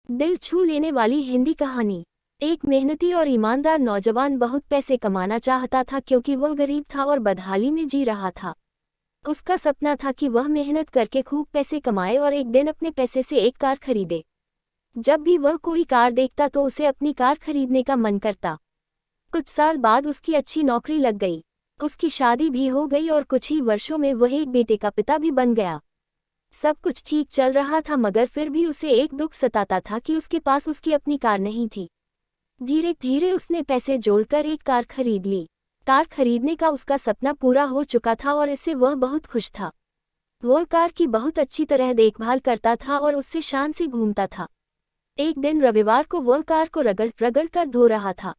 दिल छू लेने वाली हिंदी कहानी। एक मेहनती और ईमानदार नौजवान बहुत पैसे कमाना चाहता था क्योंकि वह गरीब था और बदहाली में जी रहा था। उसका सपना था कि वह मेहनत करके खूब पैसे कमाए और एक दिन अपने पैसे से एक कार खरीदे। जब भी वह कोई कार देखता तो उसे अपनी कार खरीदने का मन करता। कुछ साल बाद उसकी अच्छी नौकरी लग गई, उसकी शादी भी हो गई और कुछ ही वर्षों में वह एक बेटे का पिता भी बन गया। सब कुछ ठीक चल रहा था मगर फिर भी उसे एक दुख सताता था कि उसके पास उसकी अपनी कार नहीं थी। धीरे धीरे उसने पैसे जोड़कर एक कार खरीद ली। कार खरीदने का उसका सपना पूरा हो चुका था और इससे वह बहुत खुश था। वह कार की बहुत अच्छी तरह देखभाल करता था और उससे शान से घूमता था। एक दिन रविवार को वह कार को रगड़ रगड़ कर धो रहा था,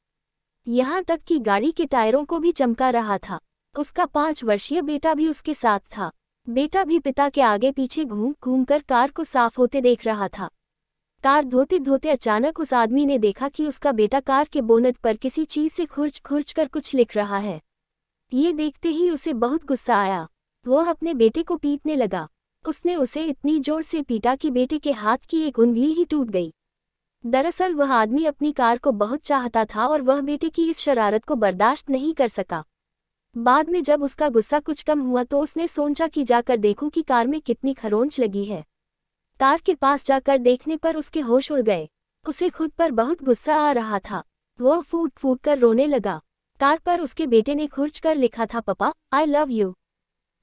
यहाँ तक कि गाड़ी के टायरों को भी चमका रहा था। उसका 5 वर्षीय बेटा भी उसके साथ था। बेटा भी पिता के आगे पीछे घूम घूम कर कार को साफ होते देख रहा था। कार धोते धोते अचानक उस आदमी ने देखा कि उसका बेटा कार के बोनट पर किसी चीज से खुरच खुरच कर कुछ लिख रहा है। ये देखते ही उसे बहुत गुस्सा आया। वह अपने बेटे को पीटने लगा। उसने उसे इतनी जोर से पीटा कि बेटे के हाथ की एक उंगली ही टूट गई। दरअसल वह आदमी अपनी कार को बहुत चाहता था और वह बेटे की इस शरारत को बर्दाश्त नहीं कर सका। बाद में जब उसका गुस्सा कुछ कम हुआ तो उसने सोचा कि जाकर देखूं कि कार में कितनी खरोंच लगी है। कार के पास जाकर देखने पर उसके होश उड़ गए। उसे खुद पर बहुत गुस्सा आ रहा था। वह फूट फूट कर रोने लगा। कार पर उसके बेटे ने खुरच कर लिखा था, पापा आई लव यू।